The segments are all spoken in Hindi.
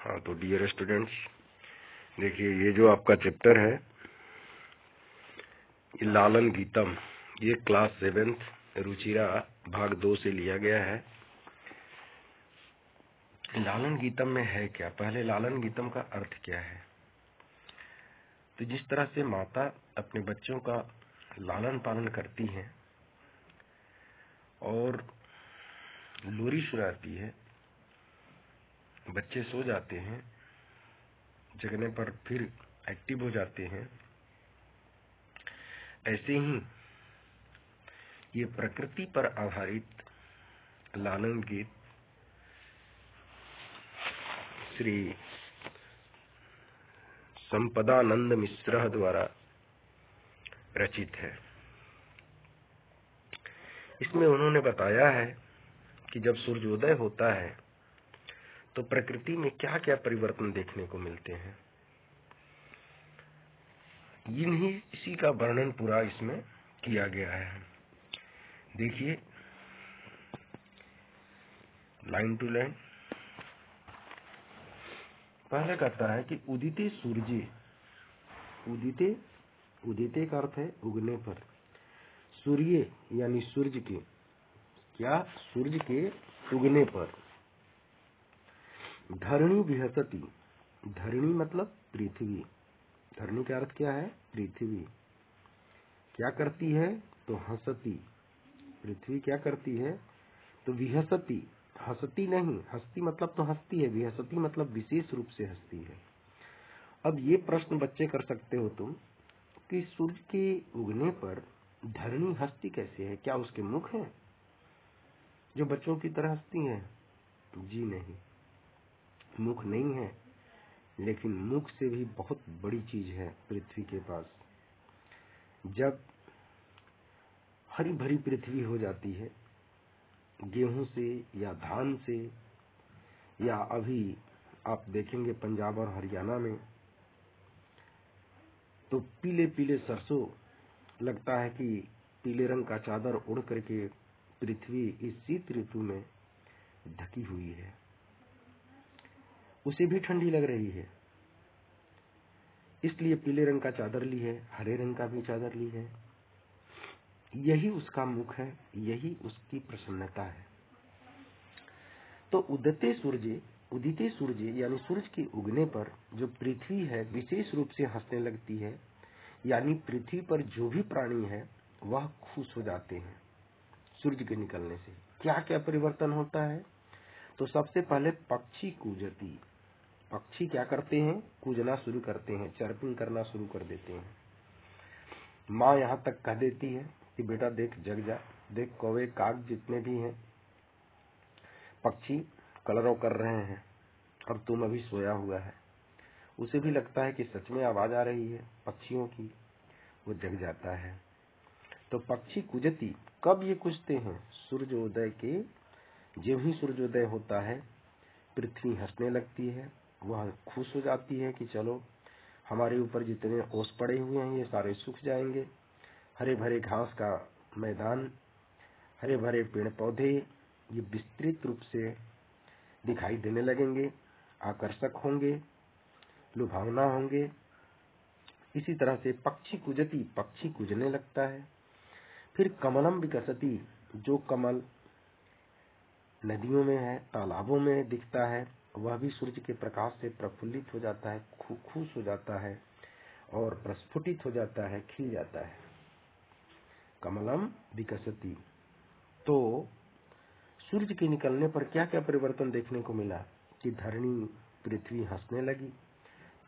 हाँ, तो डियर स्टूडेंट्स, देखिए ये जो आपका चैप्टर है ये लालन गीतम, ये क्लास 7th रुचिरा भाग 2 से लिया गया है। लालन गीतम में है क्या? पहले लालन गीतम का अर्थ क्या है? तो जिस तरह से माता अपने बच्चों का लालन पालन करती है और लोरी सुनाती है, बच्चे सो जाते हैं, जगने पर फिर एक्टिव हो जाते हैं, ऐसे ही ये प्रकृति पर आधारित लालन गीत श्री संपदानंद मिश्र द्वारा रचित है। इसमें उन्होंने बताया है कि जब सूर्योदय होता है तो प्रकृति में क्या क्या परिवर्तन देखने को मिलते हैं। इसी का वर्णन पूरा इसमें किया गया है। देखिए लाइन टू लाइन। पहले कहता है कि उदिते सूर्य, उदिते का अर्थ है उगने पर, सूर्य यानी सूर्य के, क्या? सूर्य के उगने पर। धरणी विहसती, धरणी मतलब पृथ्वी, धरणी का अर्थ क्या है? पृथ्वी। क्या करती है? तो हंसती, पृथ्वी क्या करती है? तो विहसती, हंसती नहीं, हंसती मतलब तो हंसती है, विहसती मतलब विशेष रूप से हंसती है। अब ये प्रश्न बच्चे कर सकते हो तुम कि सूर्य के उगने पर धरणी हंसती कैसे है? क्या उसके मुख हैं जो बच्चों की तरह हंसती हैं? जी नहीं, मुख नहीं है, लेकिन मुख से भी बहुत बड़ी चीज है पृथ्वी के पास। जब हरी भरी पृथ्वी हो जाती है, गेहूं से या धान से, या अभी आप देखेंगे पंजाब और हरियाणा में तो पीले पीले सरसों, लगता है कि पीले रंग का चादर उड़ करके पृथ्वी इस शीत ऋतु में ढकी हुई है, उसे भी ठंडी लग रही है, इसलिए पीले रंग का चादर ली है, हरे रंग का भी चादर ली है। यही उसका मुख है, यही उसकी प्रसन्नता है। तो उदिते सूर्य यानी सूरज के उगने पर जो पृथ्वी है विशेष रूप से हंसने लगती है, यानी पृथ्वी पर जो भी प्राणी है वह खुश हो जाते हैं सूर्य के निकलने से। क्या क्या परिवर्तन होता है? तो सबसे पहले पक्षी कूजती, पक्षी क्या करते हैं? कूजना शुरू करते हैं, चर्पिंग करना शुरू कर देते हैं। माँ यहाँ तक कह देती है कि बेटा देख, जग जा, देख कौवे काग जितने भी हैं पक्षी कलरव कर रहे हैं और तुम अभी सोया हुआ है। उसे भी लगता है कि सच में आवाज आ रही है पक्षियों की, वो जग जाता है। तो पक्षी कुजती, कब ये कुजते हैं? सूर्योदय के, जब ही सूर्योदय होता है पृथ्वी हंसने लगती है, वह खुश हो जाती है कि चलो हमारे ऊपर जितने ओस पड़े हुए हैं ये सारे सूख जाएंगे, हरे भरे घास का मैदान, हरे भरे पेड़ पौधे ये विस्तृत रूप से दिखाई देने लगेंगे, आकर्षक होंगे, लुभावना होंगे। इसी तरह से पक्षी कुजती, पक्षी कुजने लगता है। फिर कमलम विकसती, जो कमल नदियों में है, तालाबों में दिखता है, वह भी सूर्य के प्रकाश से प्रफुल्लित हो जाता है, खुश हो जाता है और प्रस्फुटित हो जाता है, खिल जाता है। कमलम विकसती। तो सूर्य के निकलने पर क्या क्या परिवर्तन देखने को मिला कि धरणी पृथ्वी हंसने लगी,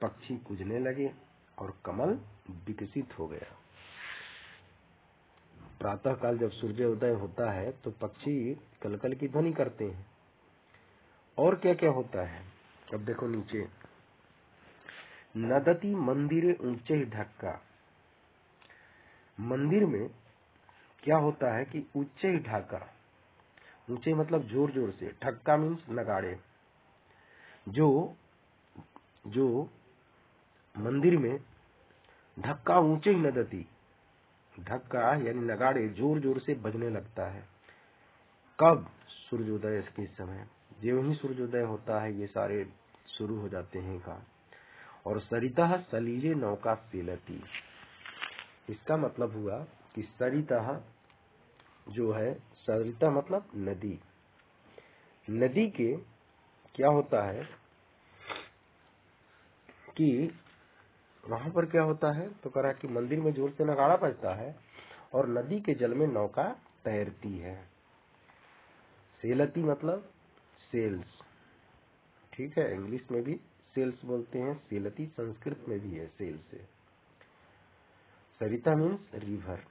पक्षी कूजने लगे और कमल विकसित हो गया। प्रातः काल जब सूर्योदय होता है तो पक्षी कलकल की ध्वनि करते हैं। और क्या क्या होता है? अब देखो नीचे, नदती मंदिर ऊंचे ढक्का, मंदिर में क्या होता है कि ऊंचे ढाका, ऊंचे मतलब जोर जोर से, ढक्का मीन्स नगाड़े, जो मंदिर में ढक्का ऊंचे ही नदती, ढक्का यानी नगाड़े जोर जोर से बजने लगता है। कब? सूर्योदय के समय। जो ही सूर्योदय होता है ये सारे शुरू हो जाते हैं का। और सरिता सलीले नौका सेलती, इसका मतलब हुआ कि सरिता जो है, सरिता मतलब नदी, नदी के क्या होता है कि वहां पर क्या होता है, तो कह रहा कि मंदिर में जोर से नगाड़ा बजता है और नदी के जल में नौका तैरती है। सेलती मतलब सेल्स, ठीक है, इंग्लिश में भी सेल्स बोलते हैं, सेलती संस्कृत में भी है सेल्स से। सरिता मीन्स रिवर,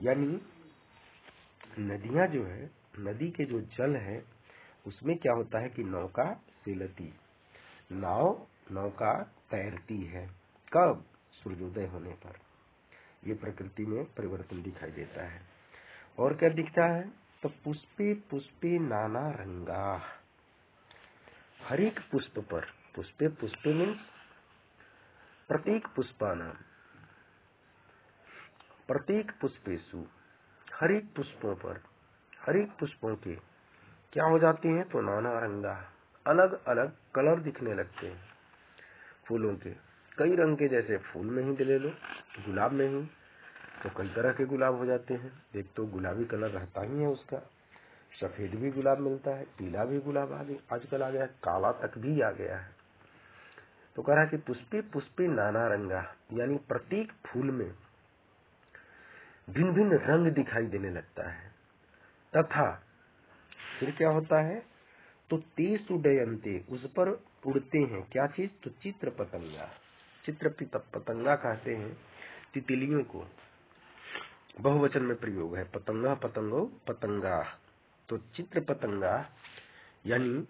यानी नदियां जो है, नदी के जो जल है उसमें क्या होता है कि नौका सेलती, नौका तैरती है। कब? सूर्योदय होने पर। ये प्रकृति में परिवर्तन दिखाई देता है। और क्या दिखता है, तो पुष्पे पुष्पे नाना रंगा, हर एक पुष्प पर, पुष्पे पुष्पे मीन्स प्रत्येक पुष्पानाम, प्रत्येक पुष्पेशु, हर एक पुष्पों पर, हर एक पुष्पों के क्या हो जाते हैं, तो नाना रंगा, अलग अलग कलर दिखने लगते हैं फूलों के। कई रंग के, जैसे फूल में ही ले लो, गुलाब में ही तो कई तरह के गुलाब हो जाते हैं। एक तो गुलाबी कलर रहता ही है उसका, सफेद भी गुलाब मिलता है, पीला भी गुलाब आजकल आ गया है, काला तक भी आ गया है। तो कह रहा कि पुष्पे पुष्पे नाना रंगा, यानी प्रत्येक फूल में भिन्न भिन्न रंग दिखाई देने लगता है। तथा फिर क्या होता है, तो तेसु डयन्ते, उस पर उड़ते हैं क्या चीज, तो चित्र पतंगा, चित्र पतंगा कहते हैं तितलियों को, बहुवचन में प्रयोग है, पतंगा पतंगो पतंगा। तो चित्र पतंगा यानी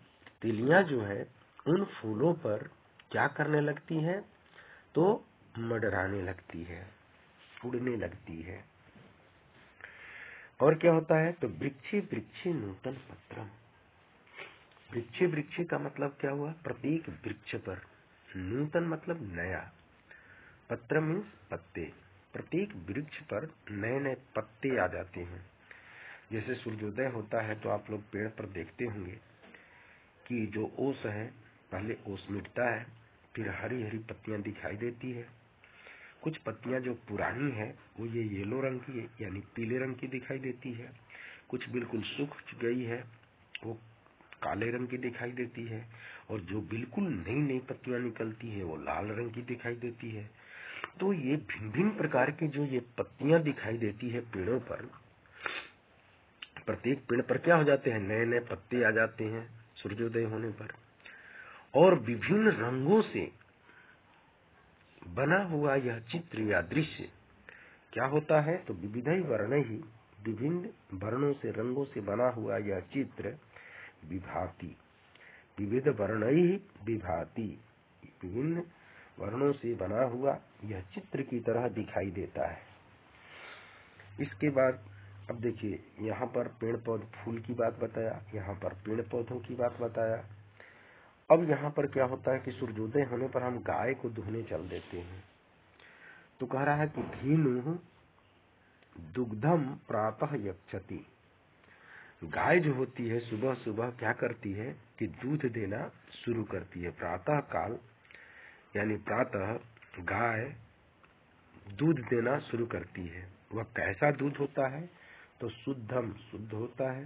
तितलियां जो है उन फूलों पर क्या करने लगती है, तो मंडराने लगती है, उड़ने लगती है। और क्या होता है, तो वृक्षे वृक्षे नूतन पत्रम, वृक्षे वृक्षे का मतलब क्या हुआ, प्रत्येक वृक्ष पर, नूतन मतलब नया, पत्र मीन्स पत्ते, प्रत्येक वृक्ष पर नए नए पत्ते आ जाते हैं। जैसे सूर्योदय होता है तो आप लोग पेड़ पर देखते होंगे कि जो ओस है, पहले ओस मिटता है, फिर हरी हरी पत्तियां दिखाई देती है। कुछ पत्तियां जो पुरानी है वो ये येलो रंग की, यानी पीले रंग की दिखाई देती है। कुछ बिल्कुल सूख गई है, वो काले रंग की दिखाई देती है। और जो बिल्कुल नई नई पत्तियां निकलती है वो लाल रंग की दिखाई देती है। तो ये भिन्न भिन्न प्रकार की जो ये पत्तियां दिखाई देती है पेड़ों पर, प्रत्येक पेड़ पर क्या हो जाते हैं, नए नए पत्ते आ जाते हैं सूर्योदय होने पर। और विभिन्न रंगों से बना हुआ यह चित्र या दृश्य क्या होता है, तो विविधई वर्ण ही, विभिन्न वर्णों से रंगों से बना हुआ यह चित्र विभाति, विविध वर्णई विभाति, विभिन्न वर्णों से बना हुआ यह चित्र की तरह दिखाई देता है। इसके बाद अब देखिए, यहाँ पर पेड़ पौधे फूल की बात बताया, यहाँ पर पेड़ पौधों की बात बताया। अब यहाँ पर क्या होता है कि सूर्योदय होने पर हम गाय को दुहने चल देते हैं। तो कह रहा है कि धीनु दुग्धम प्रातः यक्षति, गाय जो होती है सुबह सुबह क्या करती है कि दूध देना शुरू करती है। प्रातः काल यानी प्रातः गाय दूध देना शुरू करती है। वह कैसा दूध होता है, तो शुद्धम शुद्ध होता है,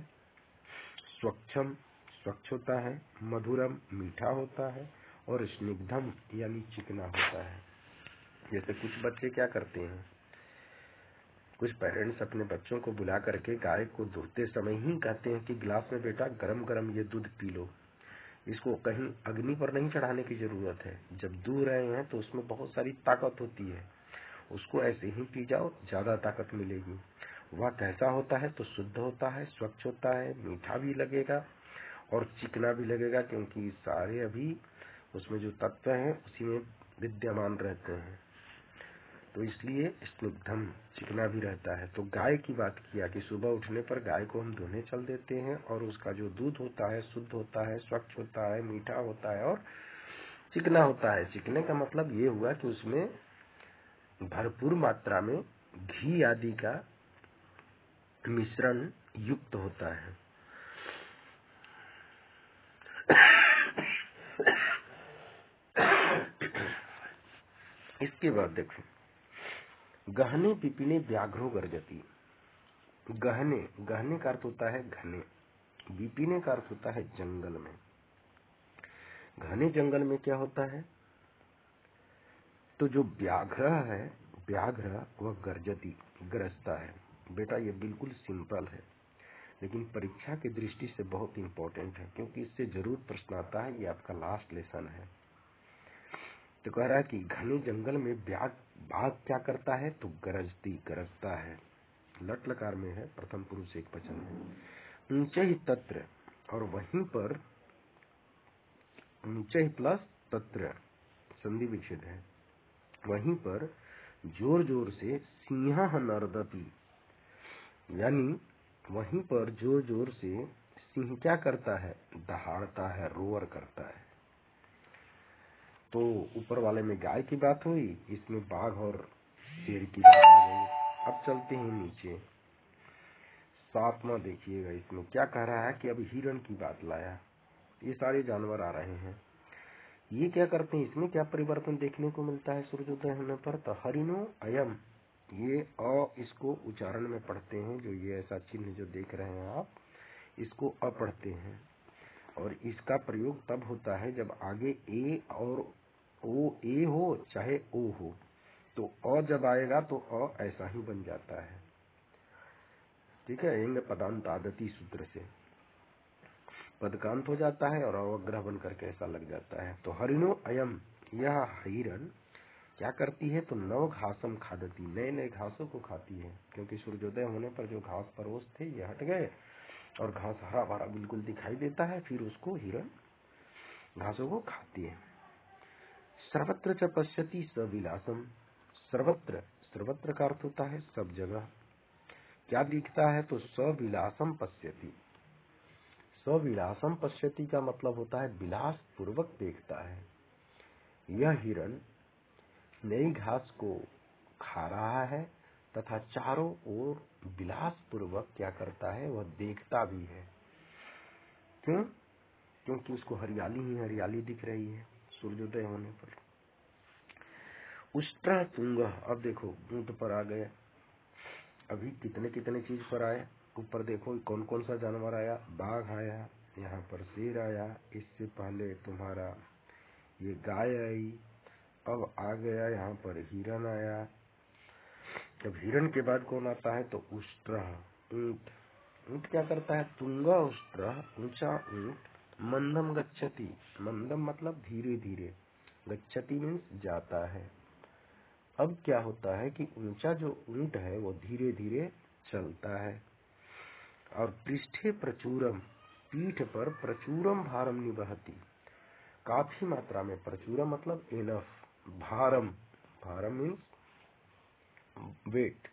स्वच्छम स्वच्छ होता है, मधुरम मीठा होता है, और स्निग्धम यानी चिकना होता है। जैसे कुछ बच्चे क्या करते हैं, कुछ पेरेंट्स अपने बच्चों को बुला करके गाय को दूहते समय ही कहते हैं कि गिलास में बेटा गरम गरम ये दूध पी लो, इसको कहीं अग्नि पर नहीं चढ़ाने की जरूरत है। जब दूह रहे हैं तो उसमें बहुत सारी ताकत होती है, उसको ऐसे ही पी जाओ, ज्यादा ताकत मिलेगी। वह कैसा होता है, तो शुद्ध होता है, स्वच्छ होता है, मीठा भी लगेगा और चिकना भी लगेगा, क्योंकि सारे अभी उसमें जो तत्व हैं उसी में विद्यमान रहते हैं, तो इसलिए स्निग्धम चिकना भी रहता है। तो गाय की बात किया कि सुबह उठने पर गाय को हम धोने चल देते हैं, और उसका जो दूध होता है शुद्ध होता है, स्वच्छ होता है, मीठा होता है और चिकना होता है। चिकने का मतलब ये हुआ कि उसमें भरपूर मात्रा में घी आदि का मिश्रण युक्त होता है। इसके बाद देखो, गहने पिपीने व्याघ्रो गर्जती। गहने, गहने का अर्थ होता है घने, विपिने का अर्थ होता है जंगल में। घने जंगल में क्या होता है, तो जो व्याघ्र है, व्याघ्र वह गर्जती, गरजता है। बेटा ये बिल्कुल सिंपल है, लेकिन परीक्षा की दृष्टि से बहुत इंपॉर्टेंट है, क्योंकि इससे जरूर प्रश्न आता है। ये आपका लास्ट लेसन है। तो कह रहा है कि घने जंगल में बाघ क्या करता है, तो गरजता है। लट लकार में है, प्रथम पुरुष एक वचन है। ऊंचे ही तत्र, और वहीं पर ऊंचे ही प्लस तत्र संधि विच्छेद है। वहीं पर जोर जोर से सिंह नर्दती, यानी वहीं पर जोर जोर से सिंह क्या करता है, दहाड़ता है, रोअर करता है। तो ऊपर वाले में गाय की बात हुई, इसमें बाघ और शेर की बात आ गई। अब चलते हैं नीचे, 7वां देखिएगा। इसमें क्या कह रहा है कि अब हिरण की बात लाया। ये सारे जानवर आ रहे हैं, ये क्या करते हैं, इसमें क्या परिवर्तन देखने को मिलता है सूर्योदय होने पर, तो हरिणो अयम, ये इसको उच्चारण में पढ़ते हैं। जो ये ऐसा चिन्ह जो देख रहे हैं आप, इसको अ पढ़ते हैं, और इसका प्रयोग तब होता है जब आगे ए और ओ, ए हो चाहे ओ हो, तो अ जब आएगा तो अ ऐसा ही बन जाता है। ठीक है, इंग पदांत आदति सूत्र से पदकांत हो जाता है और अवग्रह बन करके ऐसा लग जाता है। तो हरिणो अयम, यह हिरण क्या करती है, तो नव घासम खादती, नए नए घासों को खाती है। क्योंकि सूर्योदय होने पर जो घास परोस थे ये हट गए, और घास हरा भरा बिल्कुल दिखाई देता है, फिर उसको हिरण घासों को खाती है। सर्वत्र च पश्यति सविलासम, सर्वत्र, सर्वत्र का अर्थ होता है सब जगह। क्या दिखता है, तो सविलासम पश्यति। सविलासम पश्यति का मतलब होता है विलास पूर्वक देखता है। यह हिरण नई घास को खा रहा है तथा चारों ओर विलास पूर्वक क्या करता है, वह देखता भी है। क्यों, क्योंकि उसको हरियाली ही हरियाली दिख रही है सूर्योदय होने पर। उष्ट्रा तुंग, अब देखो ऊंट पर आ गए, अभी कितने कितने चीज पर आए। ऊपर देखो कौन कौन सा जानवर आया, बाघ आया, यहाँ पर शेर आया, इससे पहले तुम्हारा ये गाय आई, अब आ गया यहाँ पर हिरण आया। जब हिरण के बाद कौन आता है, तो उष्ट्र, ऊंट। ऊंट क्या करता है, तुंगा उष्ट्र, ऊंचा ऊंट, मंदम गच्छति, मंदम मतलब धीरे धीरे, गच्छति मीन्स जाता है। अब क्या होता है कि ऊंचा जो ऊंट है वो धीरे धीरे चलता है, और पृष्ठे प्रचुरम, पीठ पर प्रचुरम भारम निवहति, काफी मात्रा में, प्रचुरम मतलब इनफ, भारम, भारम मीन्स वेट,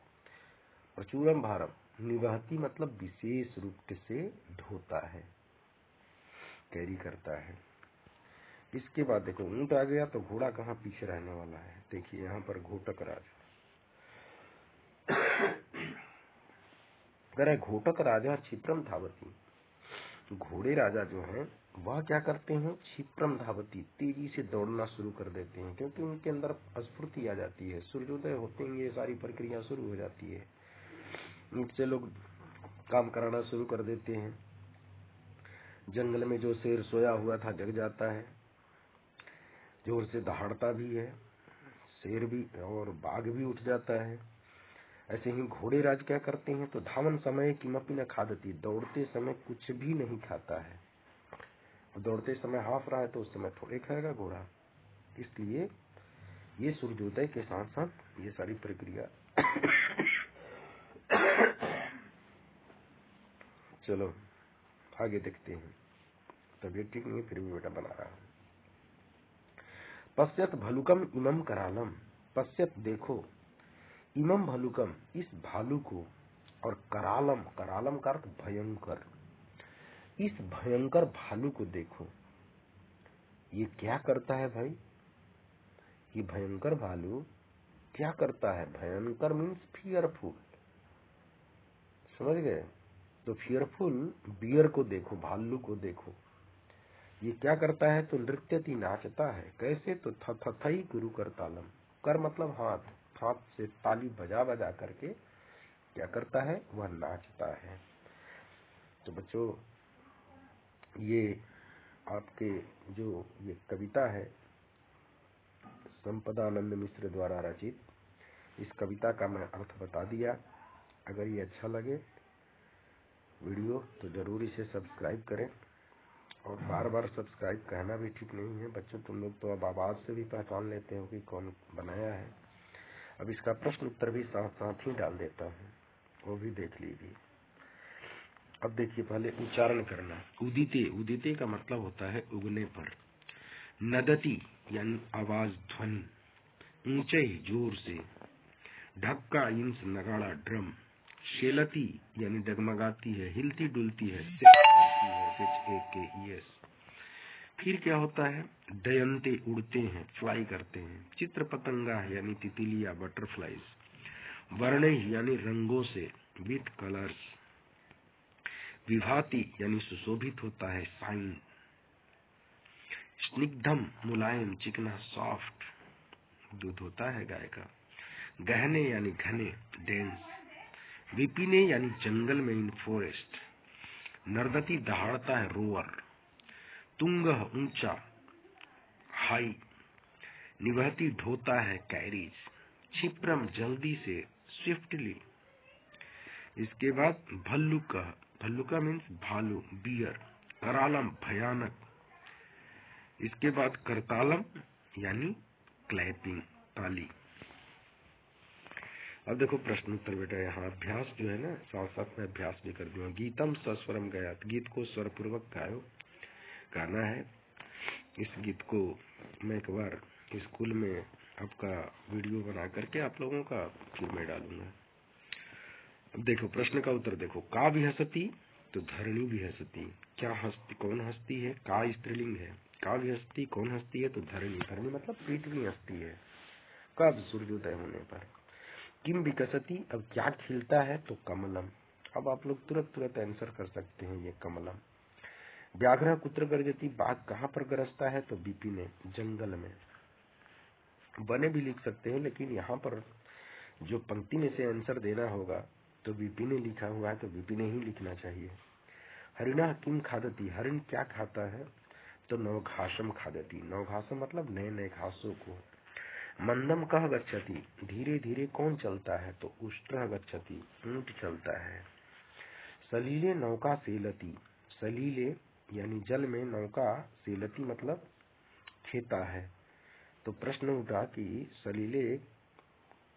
प्रचुरम भारम, निवहति मतलब विशेष रूप से ढोता है, कैरी करता है। इसके बाद देखो ऊंट आ गया, तो घोड़ा कहाँ पीछे रहने वाला है। देखिए यहाँ पर घोटक राजा अगर घोटक राजा क्षिप्रम धावती, घोड़े राजा जो हैं वह क्या करते हैं, क्षिप्रम धावती, तेजी से दौड़ना शुरू कर देते हैं, क्योंकि उनके अंदर स्फूर्ति आ जाती है। सूर्योदय होते ही ये सारी प्रक्रिया शुरू हो जाती है। ऊंट से लोग काम कराना शुरू कर देते हैं। जंगल में जो शेर सोया हुआ था जग जाता है, जोर से दहाड़ता भी है, शेर भी और बाघ भी उठ जाता है। ऐसे ही घोड़े राज क्या करते हैं, तो धावन समय किमपि न खादती, दौड़ते समय कुछ भी नहीं खाता है। दौड़ते समय हाफ रहा है तो उस समय थोड़े खाएगा घोड़ा। इसलिए ये सूर्योदय के साथ साथ ये सारी प्रक्रिया चलो आगे देखते हैं। तबीयत ठीक नहीं, फिर भी बेटा बना रहा हूं। पश्यत भलुकम इमम करालम, पश्यत देखो, इमम भलुकम इस भालू को, और करालम, करालम का अर्थ भयंकर, इस भयंकर भालू को देखो। ये क्या करता है भाई, ये भयंकर भालू क्या करता है, भयंकर मीन्स फियरफुल, समझ गए। तो फियरफुल बियर को देखो, भालू को देखो, ये क्या करता है, तो नृत्यति नाचता है। कैसे, तो थथई गुरु करतालम, कर मतलब हाथ, हाथ से ताली बजा बजा करके क्या करता है, वह नाचता है। तो बच्चों ये आपके जो ये कविता है संपदानंद मिश्र द्वारा रचित, इस कविता का मैं अर्थ बता दिया। अगर ये अच्छा लगे वीडियो तो जरूर इसे सब्सक्राइब करें, और बार बार सब्सक्राइब कहना भी ठीक नहीं है बच्चों, तुम लोग तो अब आवाज से भी पहचान लेते हो कि कौन बनाया है। अब इसका प्रश्न उत्तर भी साथ साथ ही डाल देता हूँ, वो भी देख लीजिए। अब देखिए पहले उच्चारण करना। उदिते, उदिते का मतलब होता है उगने पर। नदती यानी आवाज, ध्वनि, ऊंचे जोर से। ढक्का इंस नगाड़ा, ड्रम। शेलती यानी डगमगाती है, हिलती डुलती है, यस। फिर क्या होता है, दयंते उड़ते हैं, फ्लाई करते हैं। चित्र पतंगा यानी तितलियां, बटरफ्लाइज। वर्णे यानी रंगों से, विथ कलर्स। विभाति यानी सुशोभित होता है, शाइन। स्निग्धम मुलायम, चिकना, सॉफ्ट, दूध होता है गाय का। गहने यानी घने, डेंस। विपिने यानी जंगल में, इन फॉरेस्ट। नर्दती दहाड़ता है, रोअर। तुंगह ऊंचा, हाई। निवहती ढोता है, कैरीज। क्षिप्रम जल्दी से, स्विफ्टली। इसके बाद भल्लुका, भल्लुका मीन्स भालू, बियर। करालम भयानक। इसके बाद करतालम यानी क्लैपिंग, ताली। अब देखो प्रश्न उत्तर बेटा, यहाँ अभ्यास जो है ना, साथ साथ में अभ्यास भी कर दूंगा। गीतम सस्वरम गया, गीत को स्वर पूर्वक गायो, गाना है। इस गीत को मैं एक बार स्कूल में आपका वीडियो बना करके आप लोगों का फिर मैं डालूंगा। अब देखो प्रश्न का उत्तर देखो। का भी हंसती तो धरणी भी हंसती। क्या हंसती, कौन हंसती है, का स्त्रीलिंग है। का भी हंसती, कौन हंसती है, तो धरणी, धरणी मतलब पृथ्वी हंसती है। कब, सूर्योदय होने पर। किम विकसती, अब क्या खिलता है, तो कमलम। अब आप लोग तुरंत आंसर कर सकते हैं, ये कमलम। व्याघ्र कुत्र गर्जती, बाघ कहाँ पर गरजता है, तो विपिने, जंगल में। बने भी लिख सकते हैं, लेकिन यहाँ पर जो पंक्ति में से आंसर देना होगा तो विपिने लिखा हुआ है, तो विपिने ही लिखना चाहिए। हरिणा किम खादती, हरिण क्या खाता है, तो नवघासम खादती। नवघासम मतलब नए नए घासों को। मंदम कह गच्छति, धीरे धीरे कौन चलता है, तो उष्ट्रः गच्छति, ऊंट चलता है। सलीले नौका सेलती, सलीले यानी जल में, नौका सेलती मतलब खेता है। तो प्रश्न उठा कि सलीले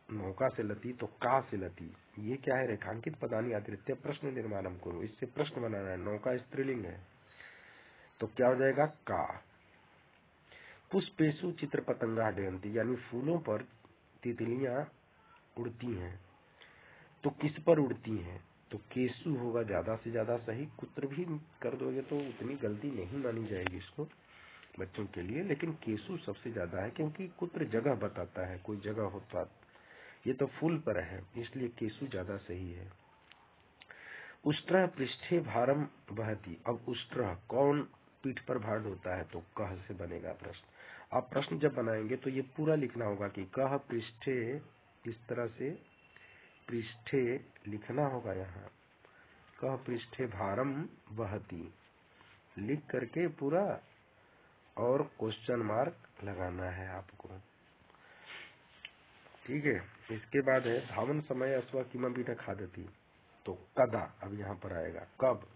नौका से लती, तो का से लती, ये क्या है, रेखांकित पदानी अतिरिक्त प्रश्न निर्माणम करो, इससे प्रश्न बनाना है। नौका स्त्रीलिंग है तो क्या हो जाएगा, का। पुष्पेशु चित्र पतंगा डयंती, यानी फूलों पर तितलियां उड़ती हैं। तो किस पर उड़ती हैं, तो केसु होगा ज्यादा से ज्यादा सही। कुत्र भी कर दोगे तो उतनी गलती नहीं मानी जाएगी इसको बच्चों के लिए, लेकिन केसु सबसे ज्यादा है, क्योंकि कुत्र जगह बताता है, कोई जगह होता, ये तो फूल पर है, इसलिए केसु ज्यादा सही है। उष्ट्र पृष्ठे भारम वहती, अब उष्ट्र कौन पीठ पर भार ढोता है, तो कह से बनेगा प्रश्न। आप प्रश्न जब बनाएंगे तो ये पूरा लिखना होगा कि कह पृष्ठे, इस तरह से पृष्ठे लिखना होगा। यहाँ कह पृष्ठे भारम वहती लिख करके पूरा, और क्वेश्चन मार्क लगाना है आपको, ठीक है। इसके बाद है धावन समय अश्व किमपि न खादती, तो कदा अब यहाँ पर आएगा, कब,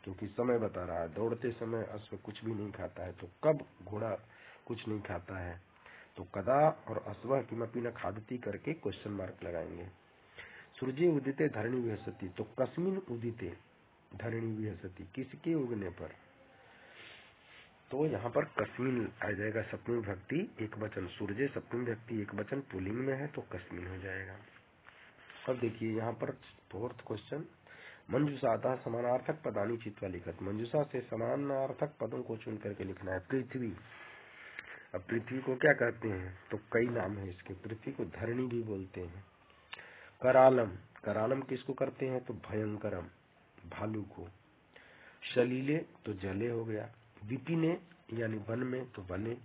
क्योंकि समय बता रहा है। दौड़ते समय अश्व कुछ भी नहीं खाता है, तो कब घोड़ा कुछ नहीं खाता है, तो कदा और अश्व किमपि न खादती करके क्वेश्चन मार्क लगाएंगे। सूर्य उदिते धरणी विहसती, तो कस्मिन उदिते धरणी विहसती, किसके उगने पर, तो यहाँ पर कस्मिन आ जाएगा, सप्तमी विभक्ति एक वचन। सूर्य सप्तमी विभक्ति एक वचन पुल्लिंग में है, तो कस्मिन हो जाएगा। अब देखिए यहाँ पर फोर्थ क्वेश्चन, मंजुषातः समानार्थक पदानी चित्वा लिखत, मंजुषा से समानार्थक पदों को चुन करके लिखना है। पृथ्वी, अब पृथ्वी को क्या कहते हैं, तो कई नाम है इसके, पृथ्वी को धरणी भी बोलते हैं। करालम, करालम किसको करते हैं, तो भयंकरम, भालू को। शलीले तो जले हो गया। विपिने यानी वन में, तो वने।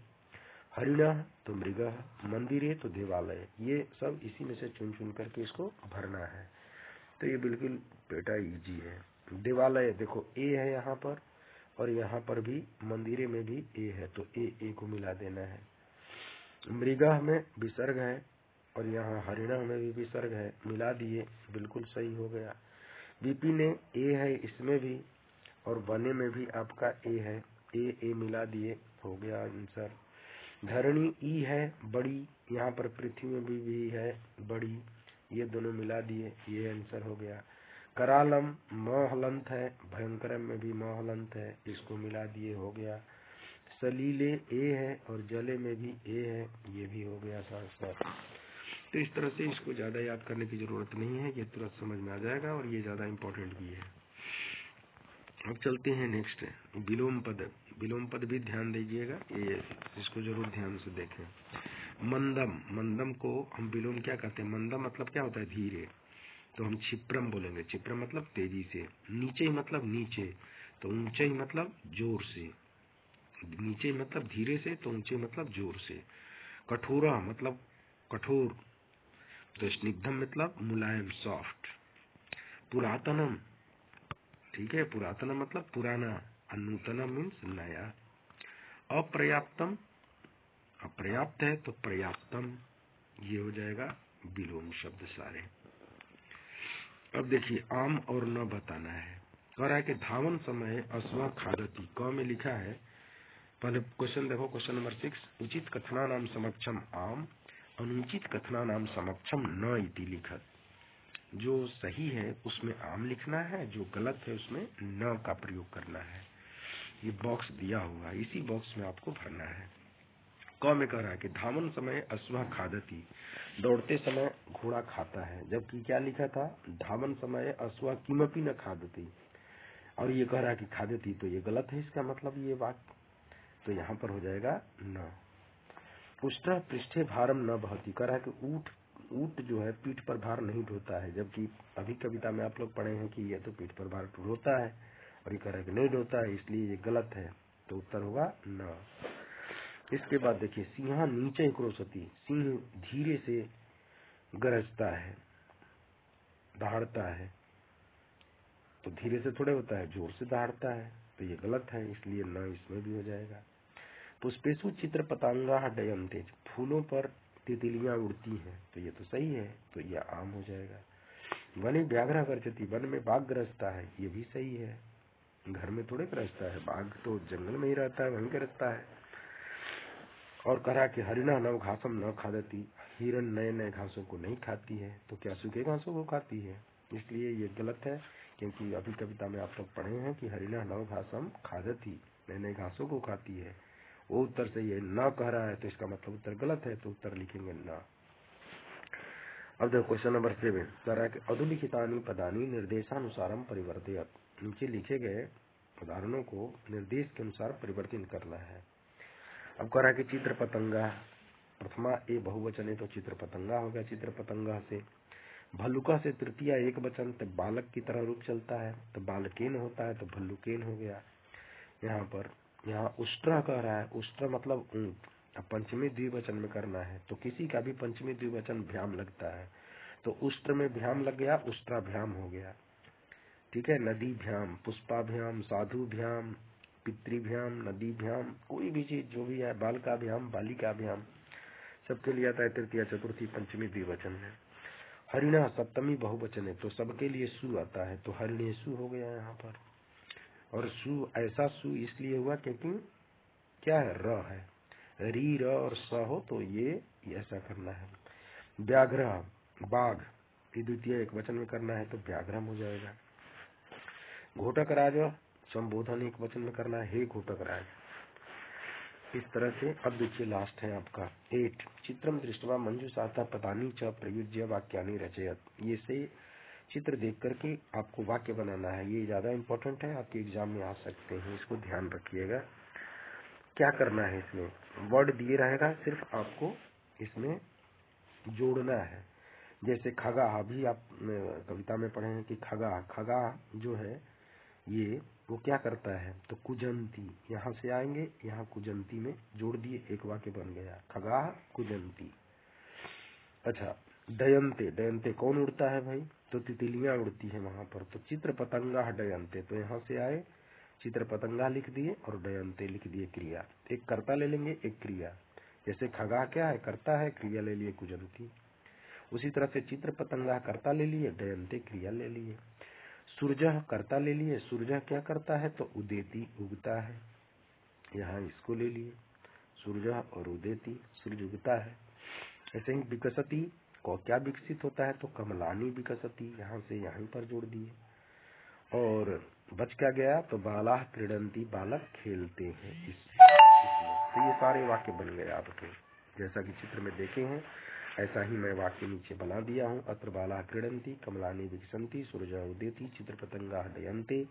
हरिणः तो मृगः, मंदिरे तो देवालय। ये सब इसी में से चुन चुन करके इसको भरना है। तो ये बिल्कुल बेटा इजी है। देवालय देखो ए है यहाँ पर, और यहाँ पर भी मंदिरे में भी ए है, तो ए को मिला देना है। मृगः में विसर्ग है, और यहाँ हरिणः में भी विसर्ग है, मिला दिए, बिल्कुल सही हो गया। विपिने ए है इसमें भी, और बने में भी आपका ए है, ए मिला दिए, हो गया आंसर। धरणी ई है बड़ी, यहाँ पर पृथ्वी में भी है बड़ी, ये दोनों मिला दिए, ये आंसर हो गया। करालम म हलंत है, भयंकरम में भी म हलंत है, इसको मिला दिए, हो गया। सलीले ए है, और जले में भी ए है, ये भी हो गया आंसर। तो इस तरह से इसको ज्यादा याद करने की जरूरत नहीं है, ये तुरंत समझ में आ जाएगा, और ये ज्यादा इम्पोर्टेंट भी है। अब चलते हैं नेक्स्ट, विलोम पद। विलोम पद भी ध्यान दीजिएगा, ये इसको जरूर ध्यान से देखें। मंदम, मंदम को हम विलोम क्या कहते हैं? मंदम मतलब क्या होता है? धीरे, तो हम क्षिप्रम बोलेंगे। क्षिप्रम मतलब तेजी से। नीचे ही मतलब नीचे, तो ऊंचे ही मतलब जोर से। नीचे मतलब धीरे से, तो ऊंचे मतलब जोर से। कठोरा मतलब कठोर, तो स्निग्धम मतलब मुलायम, सॉफ्ट। पुरातनम, ठीक है, पुरातनम मतलब पुराना, नूतनम मीन्स नया। अपर्याप्तम, अपर्याप्त है तो पर्याप्तम, ये हो जाएगा विलोम शब्द सारे। अब देखिए आम और न बताना है। कह रहा है कि धावन समय अश्वा खादती, क में लिखा है। पहले क्वेश्चन देखो, क्वेश्चन नंबर 6, उचित कथना नाम समक्षम आम, अनुचित कथना नाम समक्षम न इति लिखत। जो सही है उसमें आम लिखना है, जो गलत है उसमें न का प्रयोग करना है। ये बॉक्स दिया हुआ है, इसी बॉक्स में आपको भरना है। क में कह रहा है कि धावन समय अश्वा खादती, दौड़ते समय घोड़ा खाता है, जबकि क्या लिखा था? धावन समय अश्वा किमपि न खादती, और ये कह रहा है कि खादती, तो ये गलत है इसका मतलब ये वाक्य, तो यहाँ पर हो जाएगा न। पुष्ट पृष्ठे भारम न बहती, कह रहा है कि ऊंट जो है पीठ पर भार नहीं ढोता है, जबकि अभी कविता में आप लोग पढ़े हैं कि यह तो पीठ पर भार ढोता है, और ये कह रहा है कि नहीं ढोता है, इसलिए ये गलत है, तो उत्तर होगा न। इसके बाद देखिए, सिंह नीचे क्रोशती, सिंह धीरे से गरजता है, दहाड़ता है, तो धीरे से थोड़े होता है, जोर से दहाड़ता है, तो ये गलत है, इसलिए न इसमें भी हो जाएगा। पुष्पेशु चित्र पतंगा डयन्ते, फूलों पर तितलियां उड़ती हैं, तो ये तो सही है, तो ये आम हो जाएगा। वनी व्याघ्र गर्जती, वन में बाघ गरजता है, ये भी सही है, घर में थोड़े गरजता है, बाघ तो जंगल में ही रहता है, वहीं गरजता है। और कहा कि हरिणा नव घासम न खादती, हिरण नए नए घासों को नहीं खाती है, तो क्या सूखे घासों को खाती है, इसलिए ये गलत है, क्योंकि अभी कविता में आप लोग पढ़े हैं कि हरिणा नव घासम खादती, नए नए घासों को खाती है, वो उत्तर सही है। न कह रहा है तो इसका मतलब उत्तर गलत है, तो उत्तर लिखेंगे न। अब देखो क्वेश्चन नंबर 7, कह रहा है कि अधुलिखितानि पदानि निर्देशानुसारम परिवर्तयत, नीचे लिखे गए उदाहरणों को निर्देश के अनुसार परिवर्तन करना है। अब कह रहा है कि चित्र पतंगा, प्रथमा ए बहुवचन है तो चित्र पतंगा हो गया, चित्र पतंगा से। भल्लुका से तृतीया एक वचन, तो बालक की तरह रूप चलता है, तो बालकेन होता है, तो भल्लुकेन हो गया। यहाँ उष्ट्र कह रहा है, उष्ट्र मतलब ऊंट, अब पंचमी द्विवचन में करना है, तो किसी का भी पंचमी द्विवचन भ्याम लगता है, तो उष्ट्र में भ्याम लग गया, उष्ट्राभ्याम हो गया, ठीक है। नदी भ्याम, पुष्पाभ्याम, साधुभ्याम, पितृभ्याम, नदीभ्याम, कोई भी चीज जो भी है, बालकाभ्याम, बालिकाभ्याम, सबके लिए आता है तृतीया चतुर्थी पंचमी द्विवचन में। हरिणा सप्तमी बहुवचन है, तो सबके लिए सु आता है, तो हरिणेसु हो गया यहाँ पर। और सु, ऐसा सु इसलिए हुआ क्योंकि क्या है, र है, री र और स हो, तो ये ऐसा करना है। व्याघ्र बाघ, द्वितीय एक वचन में करना है, तो व्याघ्रम हो जाएगा। घोटक राज संबोधन एक वचन में करना है, हे घोटक राज, इस तरह से। अब देखिए लास्ट है आपका 8, चित्रम दृष्टवा मंजुषाता पदानि च प्रयुज्य वाक्यानि रचयत, ये से चित्र देख करके आपको वाक्य बनाना है, ये ज्यादा इम्पोर्टेंट है, आपके एग्जाम में आ सकते हैं, इसको ध्यान रखिएगा। क्या करना है, इसमें वर्ड दिए रहेगा, सिर्फ आपको इसमें जोड़ना है। जैसे खगा, अभी आप कविता में पढ़े हैं कि खगा, खगा जो है ये वो क्या करता है, तो कुजंती, यहाँ से आएंगे, यहाँ कुजंती में जोड़ दिए, एक वाक्य बन गया, खगाह कुजंती। अच्छा, डयंते, डयंते कौन उड़ता है भाई, तो तितलियां उड़ती है वहां पर, तो चित्र पतंगा डयंते, तो यहाँ से आए, चित्र पतंगा लिख दिए और डयंते लिख दिए क्रिया, एक कर्ता ले लेंगे एक क्रिया, जैसे खगा क्या है, कर्ता है, क्रिया ले लिए कुजंती। उसी तरह से चित्र पतंगा कर्ता ले लिए, डयंते क्रिया ले लिए। सूरज कर्ता ले लिए, सूरज क्या करता है, तो उदेती उगता है, यहाँ इसको ले लिए, सूरज और उदेती, सूरज उगता है। ऐसे ही विकसती को क्या विकसित होता है, तो कमलानी विकसती, यहाँ से यहीं पर जोड़ दिए। और बच क्या गया, तो बाला क्रीडंती, बालक खेलते हैं इसमें। तो ये सारे वाक्य बन गए आपके, जैसा कि चित्र में देखे हैं ऐसा ही मैं वाक्य नीचे बना दिया हूँ। अत्र बाला क्रीडंती, कमलानी विकसंती, सूरज उदेति, चित्र पतंगा डयंते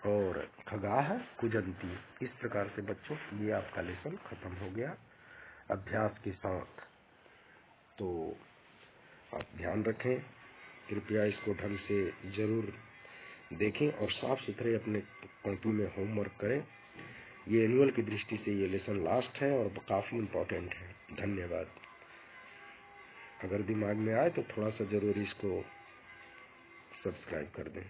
और खगाह कुजंती। इस प्रकार से बच्चों ये आपका लेसन खत्म हो गया अभ्यास के साथ। तो आप ध्यान रखें, कृपया इसको ढंग से जरूर देखें और साफ सुथरे अपने कॉपी में होमवर्क करें। ये एनुअल की दृष्टि से ये लेसन लास्ट है और काफी इम्पोर्टेंट है। धन्यवाद। अगर दिमाग में आए तो थोड़ा सा जरूर इसको सब्सक्राइब कर दें।